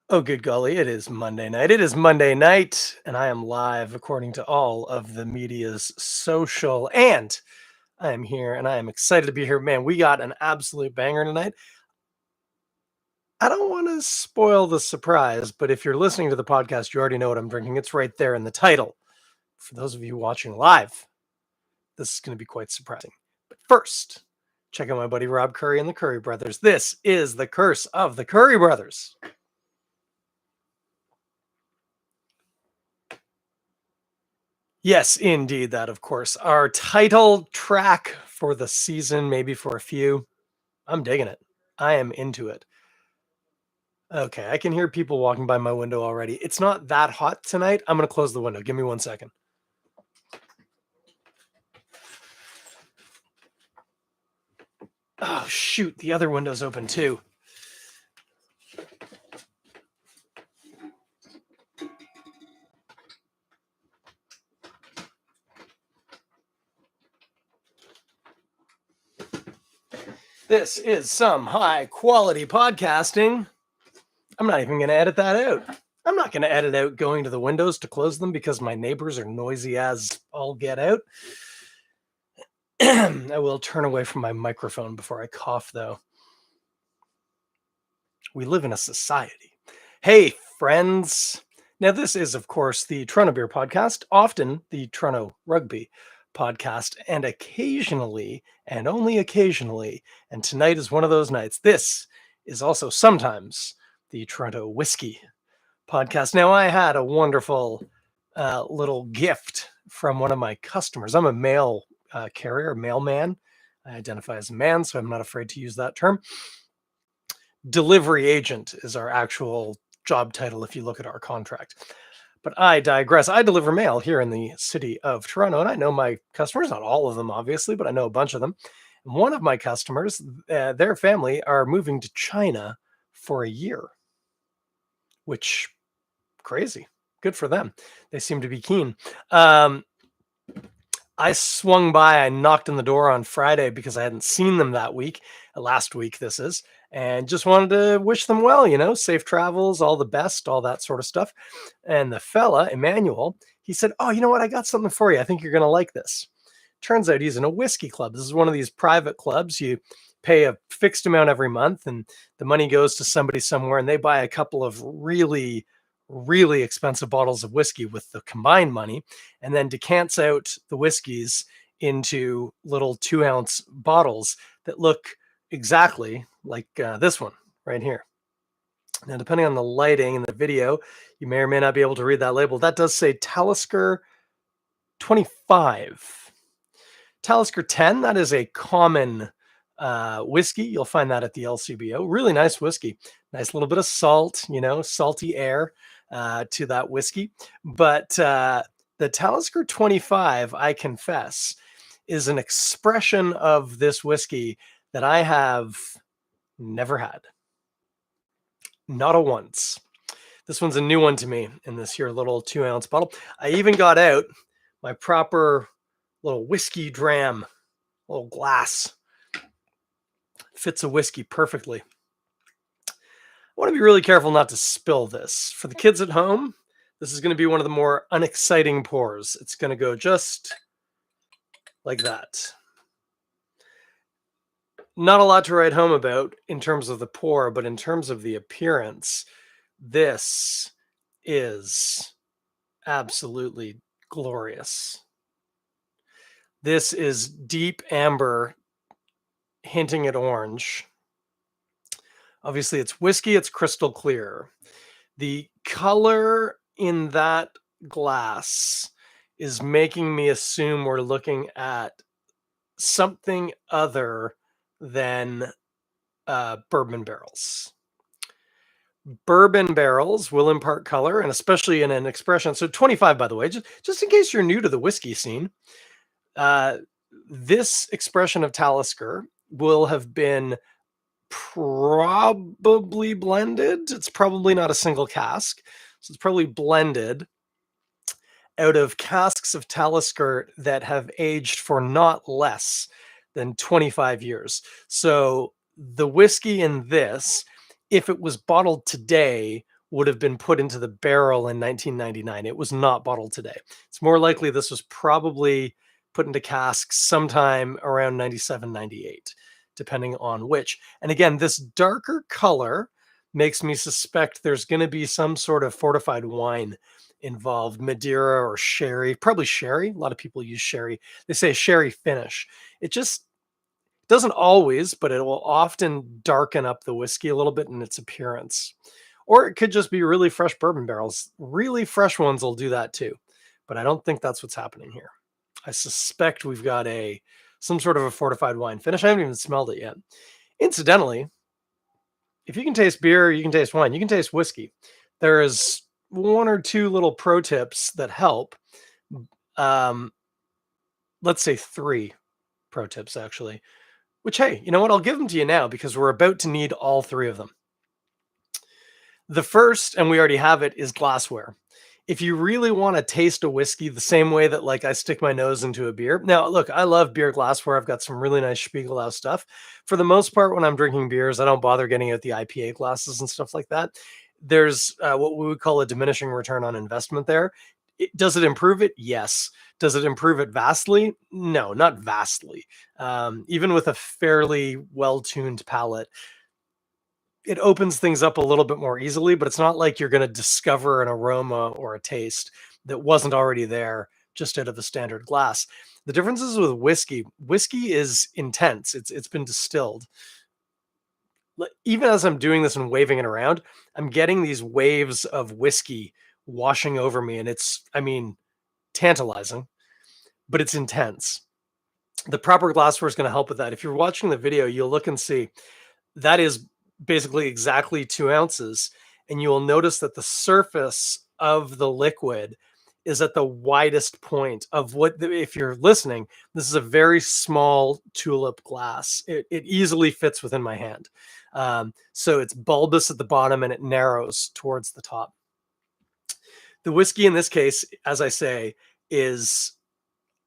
Oh, good golly, it is Monday night. It is Monday night, and I am live according to all of the media's social. And I am here, and I am excited to be here. Man, we got an absolute banger tonight. I don't want to spoil the surprise, but if you're listening to the podcast, you already know what I'm drinking. It's right there in the title. For those of you watching live, this is going to be quite surprising. But first, check out my buddy Rob Currie and the Currie Brothers. This is the Curse of the Currie Brothers. Yes, indeed, that of course. Our title track for the season, maybe for a few. I'm digging it. I am into it. Okay, I can hear people walking by my window already. It's not that hot tonight. I'm going to close the window. Give me 1 second. Oh, shoot. The other window's open too. This is some high quality podcasting. I'm not even going to edit that out. I'm not going to edit out going to the windows to close them because my neighbors are noisy as all get out. I will turn away from my microphone before I cough, though. We live in a society. Hey, friends. Now, this is, of course, the Toronto Beer Podcast, often the Toronto Rugby Podcast, and occasionally, and only occasionally, and tonight is one of those nights, this is also sometimes the Toronto Whiskey Podcast. Now, I had a wonderful little gift from one of my customers. I'm a mail carrier, mailman. I identify as a man, so I'm not afraid to use that term. Delivery agent is our actual job title if you look at our contract. But I digress. I deliver mail here in the city of Toronto, and I know my customers, not all of them, obviously, but I know a bunch of them. And one of my customers, their family are moving to China for a year, which crazy. Good for them. They seem to be keen. I swung by, I knocked on the door on Friday because I hadn't seen them that week, last week this is, and just wanted to wish them well, safe travels, all the best, all that sort of stuff. And the fella, Emmanuel, he said, "Oh, you know what? I got something for you. I think you're going to like this." Turns out he's in a whiskey club. This is one of these private clubs. You pay a fixed amount every month, and the money goes to somebody somewhere, and they buy a couple of really expensive bottles of whiskey with the combined money, and then decants out the whiskeys into little 2-ounce bottles that look exactly like this one right here. Now, depending on the lighting in the video, you may or may not be able to read that label. That does say Talisker 25. Talisker 10, that is a common whiskey. You'll find that at the LCBO. Really nice whiskey. Nice little bit of salt, salty air to that whiskey. But the Talisker 25, I confess, is an expression of this whiskey that I have never had. Not a once. This one's a new one to me in this here little 2-ounce bottle. I even got out my proper little whiskey dram, little glass. Fits a whiskey perfectly. I want to be really careful not to spill this. For the kids at home, this is going to be one of the more unexciting pours. It's going to go just like that. Not a lot to write home about in terms of the pour, but in terms of the appearance, this is absolutely glorious. This is deep amber, hinting at orange. Obviously, it's whiskey, it's crystal clear. The color in that glass is making me assume we're looking at something other than bourbon barrels. Bourbon barrels will impart color, and especially in an expression. So 25, by the way, just in case you're new to the whiskey scene, this expression of Talisker will have been probably blended. It's probably not a single cask. So it's probably blended out of casks of Talisker that have aged for not less than 25 years. So the whiskey in this, if it was bottled today, would have been put into the barrel in 1999. It was not bottled today. It's more likely this was probably put into casks sometime around 97, 98, depending on which. And again, this darker color makes me suspect there's going to be some sort of fortified wine involved, Madeira or sherry, probably sherry. A lot of people use sherry. They say sherry finish. It just doesn't always, but it will often darken up the whiskey a little bit in its appearance. Or it could just be really fresh bourbon barrels. Really fresh ones will do that too. But I don't think that's what's happening here. I suspect we've got some sort of a fortified wine finish. I haven't even smelled it yet. Incidentally, if you can taste beer, you can taste wine, you can taste whiskey. There's one or two little pro tips that help. Um, let's say 3 pro tips actually. Which, hey, you know what? I'll give them to you now because we're about to need all 3 of them. The first, and we already have it, is glassware. If you really want to taste a whiskey the same way that like I stick my nose into a beer. Now, look, I love beer glassware. I've got some really nice Spiegelau stuff. For the most part, when I'm drinking beers, I don't bother getting out the IPA glasses and stuff like that. There's what we would call a diminishing return on investment there. Does it improve it? Yes. Does it improve it vastly? No, not vastly. Even with a fairly well-tuned palate, it opens things up a little bit more easily, but it's not like you're going to discover an aroma or a taste that wasn't already there just out of the standard glass. The difference is with whiskey. Whiskey is intense. It's been distilled. Even as I'm doing this and waving it around, I'm getting these waves of whiskey washing over me, and it's, I mean, tantalizing, but it's intense. The proper glassware is going to help with that. If you're watching the video, you'll look and see that is basically exactly 2 ounces. And you will notice that the surface of the liquid is at the widest point of if you're listening, this is a very small tulip glass. It easily fits within my hand. So it's bulbous at the bottom and it narrows towards the top. The whiskey in this case, as I say, is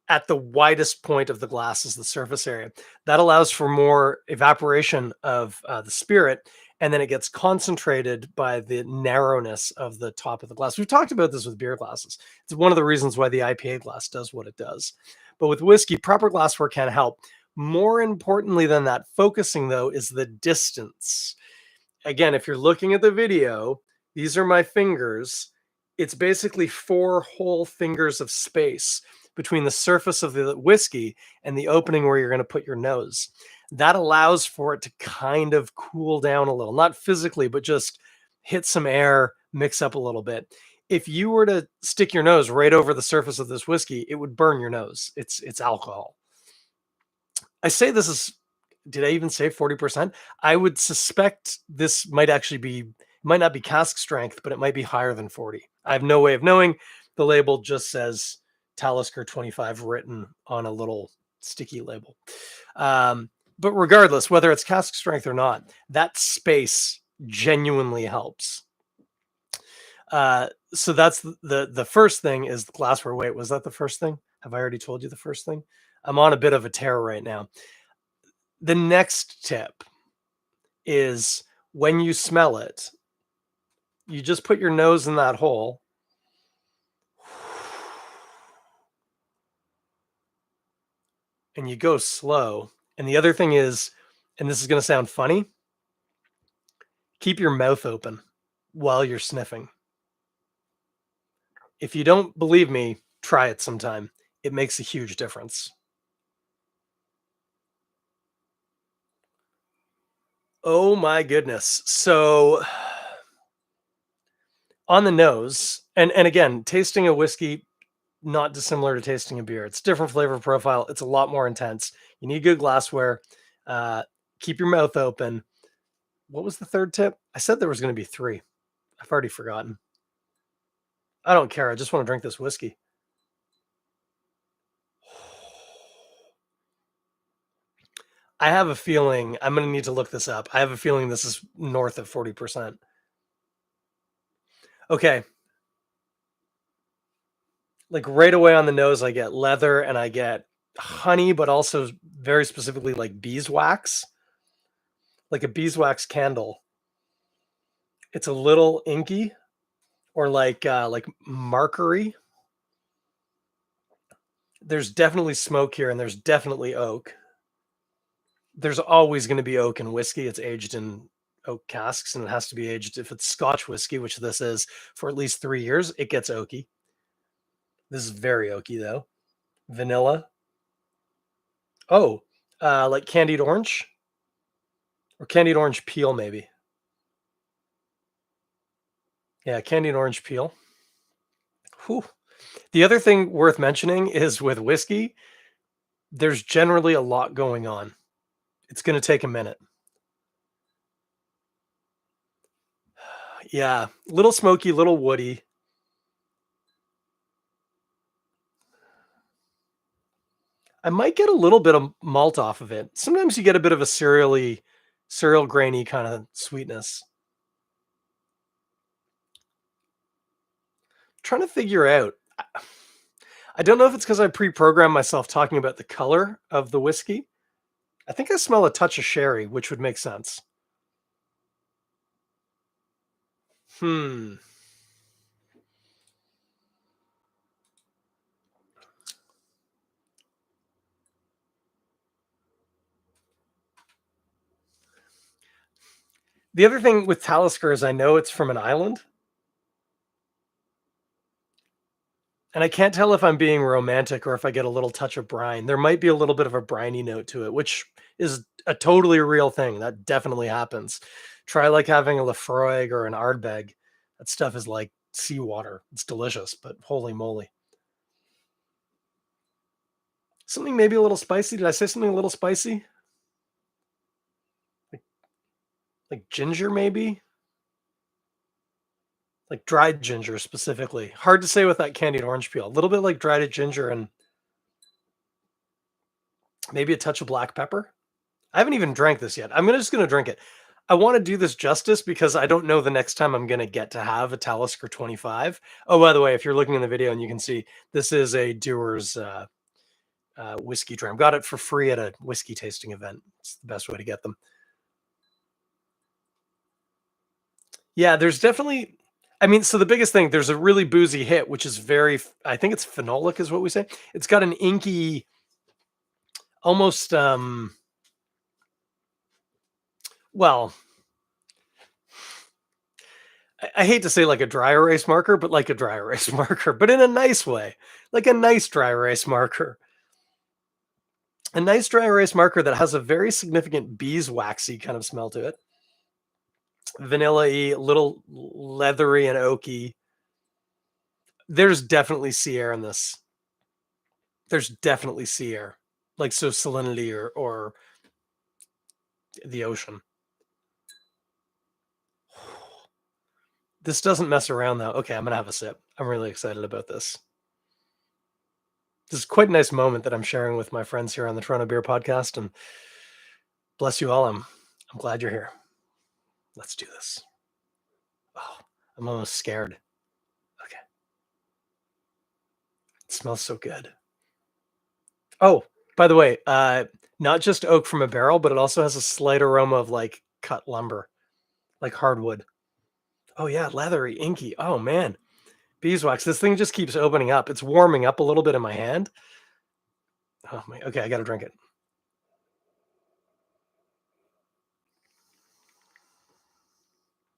at the widest point of the glass is the surface area. That allows for more evaporation of the spirit, and then it gets concentrated by the narrowness of the top of the glass. We've talked about this with beer glasses. It's one of the reasons why the IPA glass does what it does. But with whiskey, proper glassware can help. More importantly than that, focusing though, is the distance. Again, if you're looking at the video, these are my fingers. It's basically 4 whole fingers of space between the surface of the whiskey and the opening where you're going to put your nose. That allows for it to kind of cool down a little, not physically, but just hit some air, mix up a little bit. If you were to stick your nose right over the surface of this whiskey, it would burn your nose. It's alcohol. I say this is, did I even say 40%? I would suspect this might not be cask strength, but it might be higher than 40. I have no way of knowing. The label just says Talisker 25 written on a little sticky label. But regardless, whether it's cask strength or not, that space genuinely helps. So that's the first thing is the glassware. Wait, was that the first thing? Have I already told you the first thing? I'm on a bit of a tear right now. The next tip is when you smell it, you just put your nose in that hole. And you go slow. And the other thing is, and this is going to sound funny, keep your mouth open while you're sniffing. If you don't believe me, try it sometime. It makes a huge difference. Oh my goodness. So on the nose, and again, tasting a whiskey, not dissimilar to tasting a beer. It's different flavor profile. It's a lot more intense. You need good glassware. Keep your mouth open. What was the third tip? I said there was going to be 3. I've already forgotten. I don't care. I just want to drink this whiskey. I have a feeling I'm going to need to look this up. I have a feeling this is north of 40%. Okay. Like right away on the nose, I get leather and I get honey, but also very specifically like beeswax, like a beeswax candle. It's a little inky or like markery. There's definitely smoke here and there's definitely oak. There's always going to be oak in whiskey. It's aged in oak casks and it has to be aged. If it's Scotch whiskey, which this is, for at least 3 years, it gets oaky. This is very oaky though. Vanilla. Oh, like candied orange or candied orange peel, maybe. Yeah, candied orange peel. Whew. The other thing worth mentioning is with whiskey, there's generally a lot going on. It's going to take a minute. Yeah, little smoky, little woody. I might get a little bit of malt off of it. Sometimes you get a bit of a cereal grainy kind of sweetness. Trying to figure out. I don't know if it's because I pre-programmed myself talking about the color of the whiskey. I think I smell a touch of sherry, which would make sense. Hmm. The other thing with Talisker is I know it's from an island, and I can't tell if I'm being romantic or if I get a little touch of brine. There might be a little bit of a briny note to it, which is a totally real thing. That definitely happens. Try like having a Lafroig or an Ardbeg. That stuff is like seawater. It's delicious, but holy moly. Something maybe a little spicy. Did I say something a little spicy? Like, like ginger, maybe? Like dried ginger specifically. Hard to say with that candied orange peel. A little bit like dried ginger and maybe a touch of black pepper. I haven't even drank this yet. I'm just gonna drink it. I want to do this justice because I don't know the next time I'm gonna get to have a Talisker 25. Oh, by the way, if you're looking in the video and you can see, this is a Dewar's whiskey dram. Got it for free at a whiskey tasting event. It's the best way to get them. Yeah, there's definitely. I mean, so the biggest thing, there's a really boozy hit, which is very. I think it's phenolic, is what we say. It's got an inky, almost. Well, I hate to say like a dry erase marker, but like a dry erase marker, but in a nice way, like a nice dry erase marker. A nice dry erase marker that has a very significant beeswaxy kind of smell to it. Vanilla-y, little leathery and oaky. There's definitely sea air in this. There's definitely sea air, like so salinity or the ocean. This doesn't mess around though. Okay, I'm gonna have a sip. I'm really excited about this. This is quite a nice moment that I'm sharing with my friends here on the Toronto Beer Podcast, and bless you all. I'm glad you're here. Let's do this. Oh, I'm almost scared. Okay. It smells so good. Oh, by the way, not just oak from a barrel, but it also has a slight aroma of like cut lumber, like hardwood. Oh yeah, leathery, inky. Oh man, beeswax. This thing just keeps opening up. It's warming up a little bit in my hand. Oh my. Okay, I got to drink it.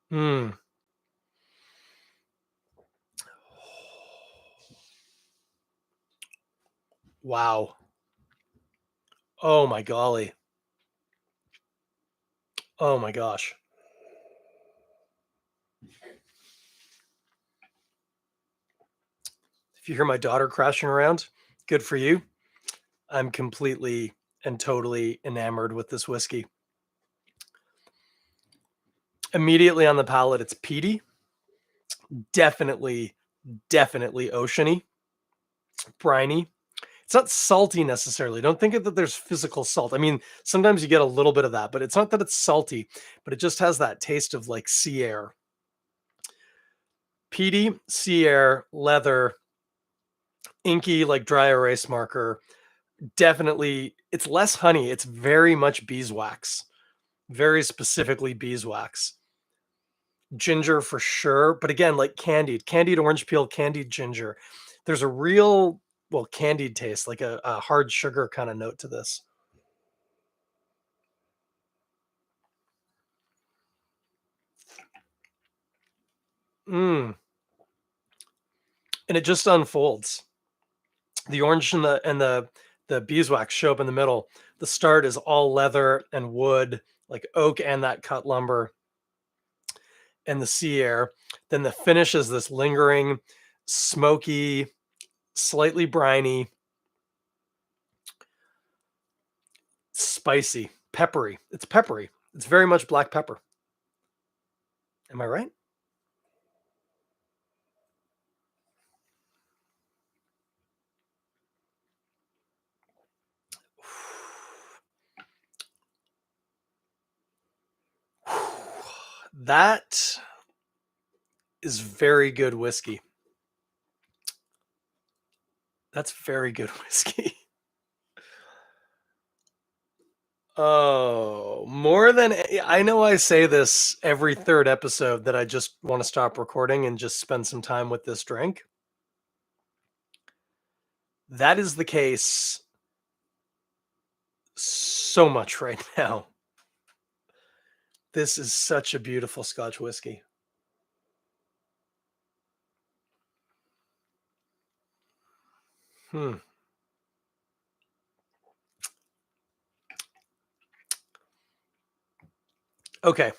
Hmm. Wow. Oh my golly. Oh my gosh. If you hear my daughter crashing around, good for you. I'm completely and totally enamored with this whiskey. Immediately on the palate, it's peaty. Definitely, definitely oceany, briny. It's not salty necessarily. Don't think of that there's physical salt. I mean, sometimes you get a little bit of that, but it's not that it's salty, but it just has that taste of like sea air. Peaty, sea air, leather, inky, like dry erase marker. Definitely, it's less honey. It's very much beeswax, very specifically beeswax. Ginger for sure, but again, like candied orange peel, candied ginger. There's a real, well, candied taste, like a hard sugar kind of note to this. Mm, and it just unfolds. The orange and the beeswax show up in the middle. The start is all leather and wood, like oak and that cut lumber and the sea air. Then the finish is this lingering, smoky, slightly briny, spicy, peppery. It's peppery. It's very much black pepper. Am I right? That is very good whiskey. That's very good whiskey. Oh, more than I know I say this every third episode that I just want to stop recording and just spend some time with this drink. That is the case so much right now. This is such a beautiful Scotch whiskey. Hmm. Okay.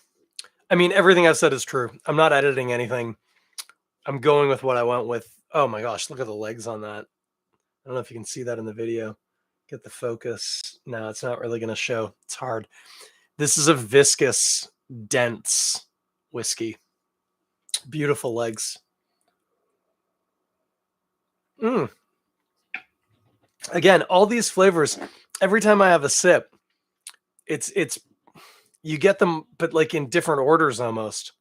I mean, everything I've said is true. I'm not editing anything. I'm going with what I went with. Oh my gosh, look at the legs on that. I don't know if you can see that in the video. Get the focus. No, it's not really going to show. It's hard. This is a viscous, dense whiskey. Beautiful legs. Mm. Again, all these flavors, every time I have a sip, it's you get them, but like in different orders almost.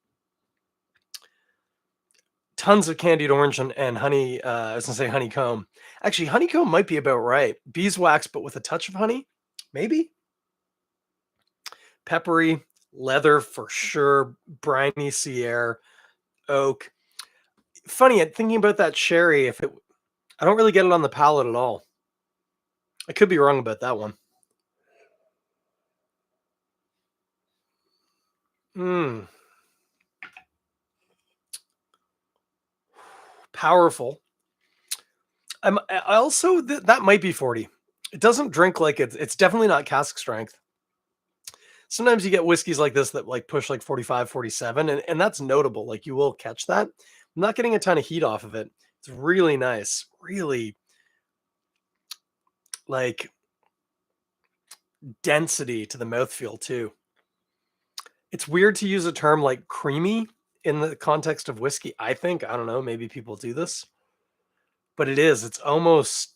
Tons of candied orange and honey. I was gonna say honeycomb. Actually, honeycomb might be about right. Beeswax, but with a touch of honey, maybe. Peppery, leather for sure. Briny sea air, oak. Funny, thinking about that sherry. If it, I don't really get it on the palate at all. I could be wrong about that one. Mm, powerful. I also that might be 40. It doesn't drink like it's definitely not cask strength. Sometimes you get whiskeys like this that like push like 45, 47, and that's notable. Like you will catch that. I'm not getting a ton of heat off of it. It's really nice. Really like density to the mouthfeel too. It's weird to use a term like creamy in the context of whiskey. I think, I don't know, maybe people do this, but it is. It's almost,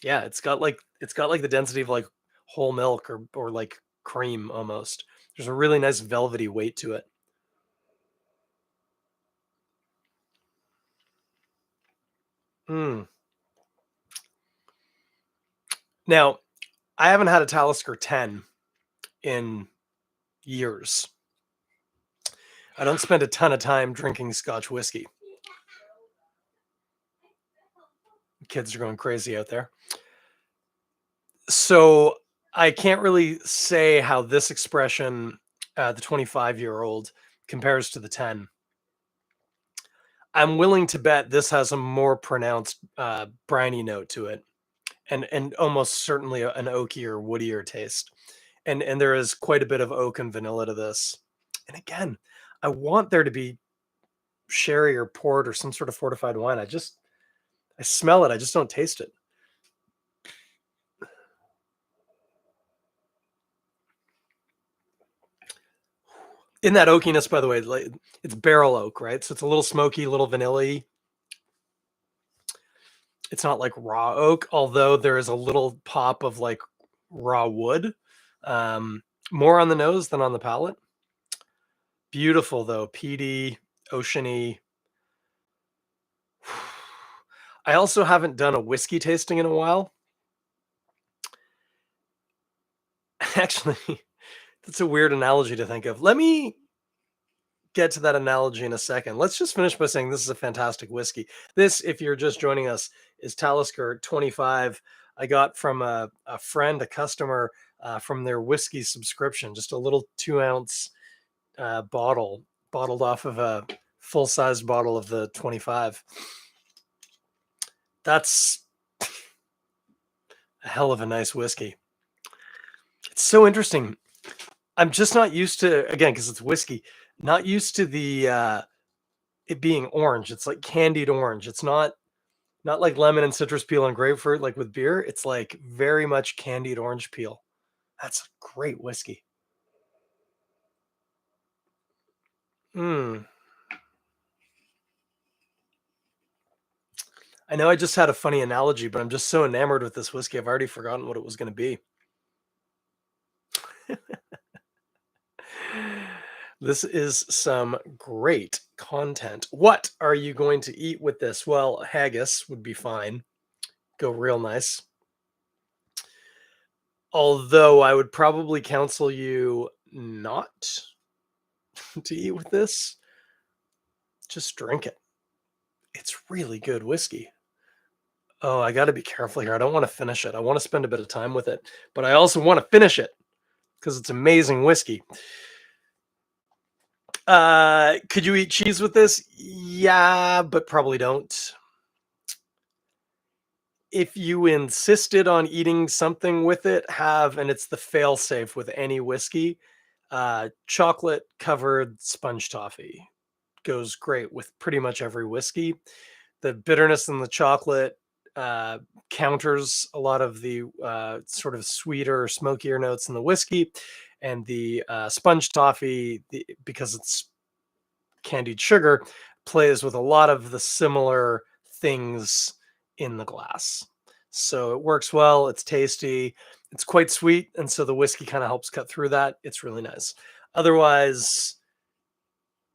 yeah, it's got like the density of like whole milk or like cream almost. There's a really nice velvety weight to it. Mm. Now, I haven't had a Talisker 10 in years. I don't spend a ton of time drinking Scotch whiskey. Kids are going crazy out there. So I can't really say how this expression, the 25-year-old, compares to the 10. I'm willing to bet this has a more pronounced briny note to it, and almost certainly an oakier, woodier taste. And there is quite a bit of oak and vanilla to this. And again, I want there to be sherry or port or some sort of fortified wine. I smell it. I just don't taste it. In that oakiness, by the way, like, it's barrel oak, right? So it's a little smoky, a little vanilla. It's not like raw oak, although there is a little pop of like raw wood. Um, More on the nose than on the palate. Beautiful though, peaty, oceany. I also haven't done a whiskey tasting in a while. Actually, that's a weird analogy to think of. get to that analogy in a second. Let's just finish by saying this is a fantastic whiskey. This, if you're just joining us, is Talisker 25. I got from a friend, a customer, from their whiskey subscription, just a little 2-ounce bottle, bottled off of a full-size bottle of the 25. That's a hell of a nice whiskey. It's so interesting. I'm just not used to, again, because it's whiskey, not used to the it being orange. It's like candied orange. It's not like lemon and citrus peel and grapefruit like with beer. It's like very much candied orange peel. That's a great whiskey. Mm. I know I just had a funny analogy, but I'm just so enamored with this whiskey. I've already forgotten what it was going to be. This is some great content. What are you going to eat with this? Well, haggis would be fine. Go real nice. Although I would probably counsel you not to eat with this. Just drink it. It's really good whiskey. Oh, I got to be careful here. I don't want to finish it. I want to spend a bit of time with it, but I also want to finish it because it's amazing whiskey. Could you eat cheese with this? Yeah, but probably don't. If you insisted on eating something with it, and it's the fail-safe with any whiskey, chocolate covered sponge toffee goes great with pretty much every whiskey. The bitterness in the chocolate uh, counters a lot of the sort of sweeter, smokier notes in the whiskey, and the sponge toffee, because it's candied sugar, plays with a lot of the similar things in the glass. So it works well. It's tasty. It's quite sweet, and so the whiskey kind of helps cut through that. It's really nice. Otherwise,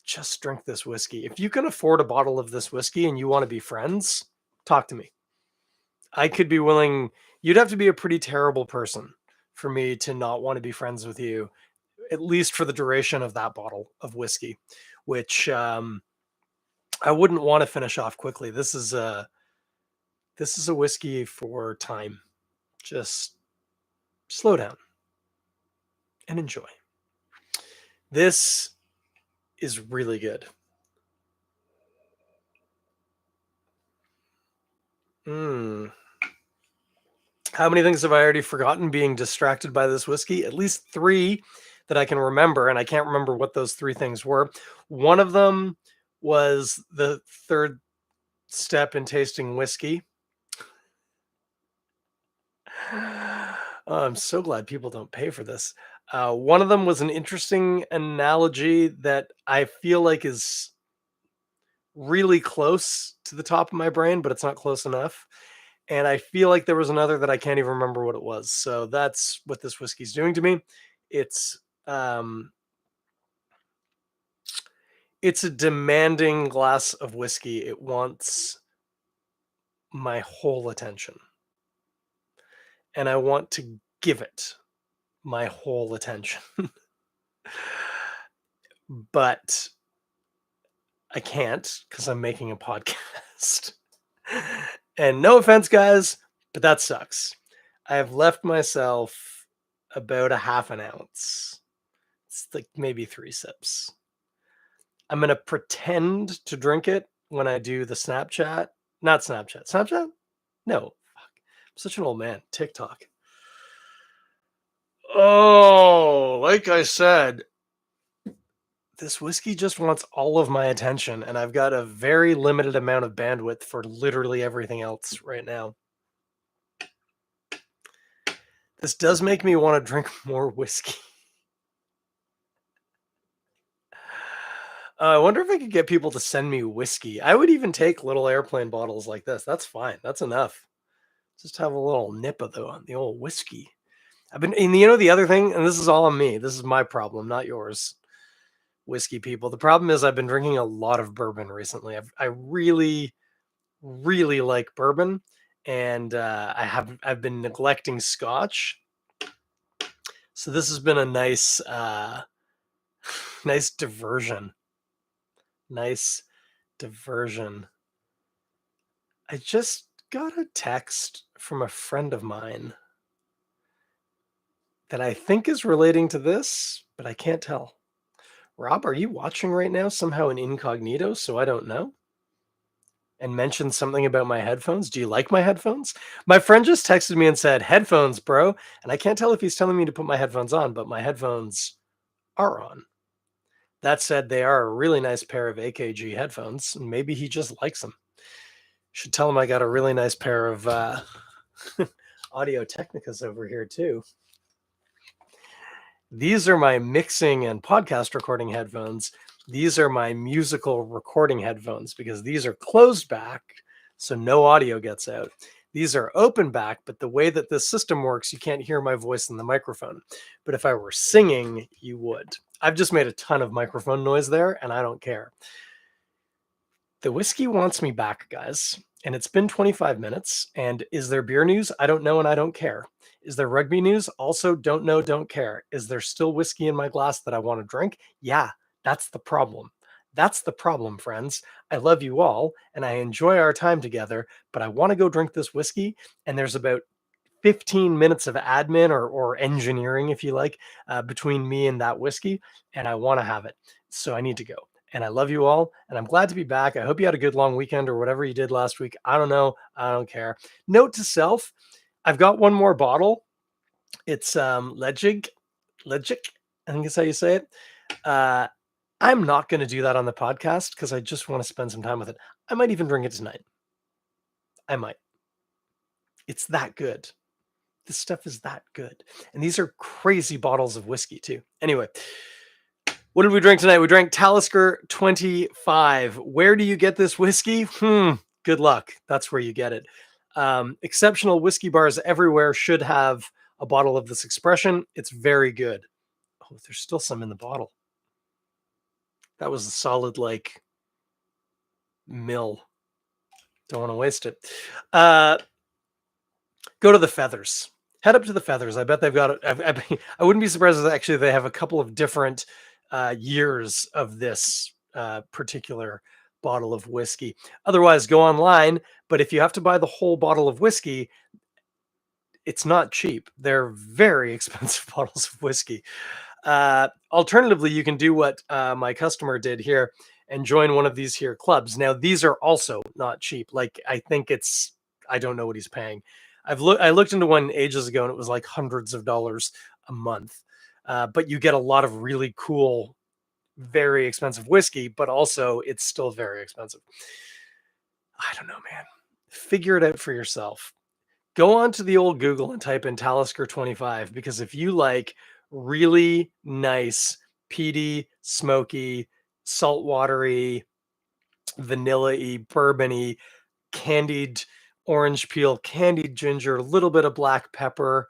just drink this whiskey. If you can afford a bottle of this whiskey and you want to be friends, talk to me. I could be willing. You'd have to be a pretty terrible person for me to not want to be friends with you, at least for the duration of that bottle of whiskey, which I wouldn't want to finish off quickly. This is a whiskey for time. Just slow down and enjoy. This is really good. Mm. How many things have I already forgotten being distracted by this whiskey? At least 3 that I can remember, and I can't remember what those 3 things were. One of them was the third step in tasting whiskey. Oh, I'm so glad people don't pay for this. One of them was an interesting analogy that I feel like is really close to the top of my brain, but it's not close enough. And I feel like there was another that I can't even remember what it was. So that's what this whiskey's doing to me. It's um it's a demanding glass of whiskey. It wants my whole attention. And I want to give it my whole attention. But I can't because I'm making a podcast. And no offense, guys, but that sucks. I have left myself about a half an ounce. It's like maybe 3 sips. I'm gonna pretend to drink it when I do the Snapchat. Not Snapchat. Snapchat? No. Fuck. I'm such an old man. TikTok. Oh, like I said, this whiskey just wants all of my attention, and I've got a very limited amount of bandwidth for literally everything else right now. This does make me want to drink more whiskey. I wonder if I could get people to send me whiskey. I would even take little airplane bottles like this. That's fine. That's enough. Just have a little nip of the old whiskey. And the other thing, and this is all on me. This is my problem, not yours, whiskey people. The problem is I've been drinking a lot of bourbon recently. I really, really like bourbon, and I've been neglecting Scotch. So this has been a nice nice diversion Nice diversion. I just got a text from a friend of mine that I think is relating to this, but I can't tell. Rob, are you watching right now somehow in incognito so I don't know? And mentioned something about my headphones. Do you like my headphones? My friend just texted me and said, "Headphones, bro." And I can't tell if he's telling me to put my headphones on, but my headphones are on. That said, they are a really nice pair of AKG headphones, and maybe he just likes them. Should tell him I got a really nice pair of Audio Technicas over here too. These are my mixing and podcast recording headphones. These are my musical recording headphones because these are closed back, so no audio gets out. These are open back, but the way that this system works, you can't hear my voice in the microphone. But if I were singing, you would. I've just made a ton of microphone noise there, and I don't care. The whiskey wants me back, guys, and it's been 25 minutes. And is there beer news? I don't know, and I don't care. Is there rugby news? Also, don't know, don't care. Is there still whiskey in my glass that I want to drink? Yeah, that's the problem. That's the problem, friends. I love you all, and I enjoy our time together, but I want to go drink this whiskey, and there's about 15 minutes of admin or engineering, if you like, between me and that whiskey, and I want to have it. So I need to go. And I love you all, and I'm glad to be back. I hope you had a good long weekend or whatever you did last week. I don't know. I don't care. Note to self, I've got one more bottle. It's Legic, I think is how you say it. I'm not going to do that on the podcast because I just want to spend some time with it. I might even drink it tonight. I might. It's that good. This stuff is that good. And these are crazy bottles of whiskey too. Anyway, what did we drink tonight? We drank Talisker 25. Where do you get this whiskey? Good luck. That's where you get it. Exceptional whiskey bars everywhere should have a bottle of this expression. It's very good. Oh, there's still some in the bottle. That was a solid, like, mill. Don't want to waste it. Go to the Feathers. Head up to the Feathers. I bet they've got it. I wouldn't be surprised if actually they have a couple of different years of this particular bottle of whiskey. Otherwise, go online. But if you have to buy the whole bottle of whiskey, it's not cheap. They're very expensive bottles of whiskey. Alternatively, you can do what my customer did here and join one of these here clubs. Now, these are also not cheap. Like, I think I don't know what he's paying. I looked into one ages ago and it was like hundreds of dollars a month. But you get a lot of really cool, very expensive whiskey, but also it's still very expensive. I don't know, man. Figure it out for yourself. Go on to the old Google and type in Talisker 25 because if you like really nice, peaty, smoky, saltwatery, vanilla-y, bourbon-y, candied orange peel, candied ginger, a little bit of black pepper.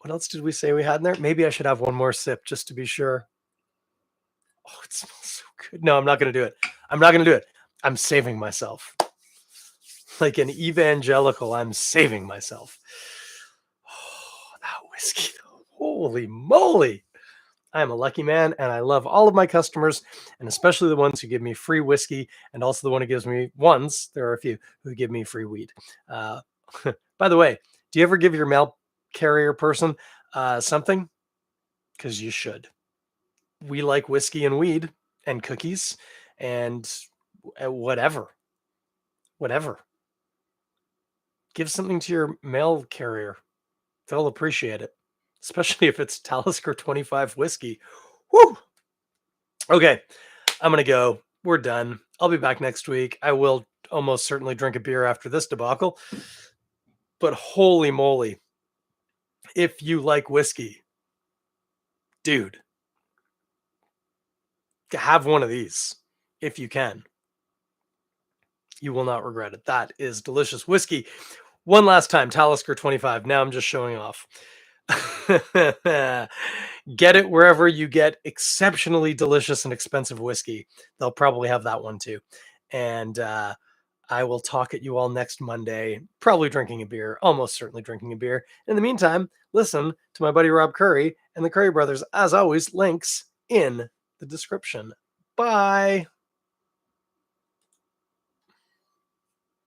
What else did we say we had in there? Maybe I should have one more sip just to be sure. Oh, it smells so good. No, I'm not going to do it. I'm not going to do it. I'm saving myself. Like an evangelical, I'm saving myself. Oh, that whiskey, though. Holy moly. I am a lucky man, and I love all of my customers, and especially the ones who give me free whiskey, and also the one who gives me ones. There are a few who give me free weed. By the way, do you ever give your mail carrier person something? Because you should. We like whiskey and weed and cookies and whatever. Give something to your mail carrier. They'll appreciate it, especially if it's Talisker 25 whiskey. Woo! Okay, I'm going to go. We're done. I'll be back next week. I will almost certainly drink a beer after this debacle. But holy moly, if you like whiskey, dude, have one of these if you can. You will not regret it. That is delicious whiskey. One last time, Talisker 25. Now I'm just showing off. Get it wherever you get exceptionally delicious and expensive whiskey. They'll probably have that one too. And I will talk at you all next Monday, probably drinking a beer, almost certainly drinking a beer. In the meantime, listen to my buddy Rob Currie and the Currie brothers. As always, links in the description. Bye.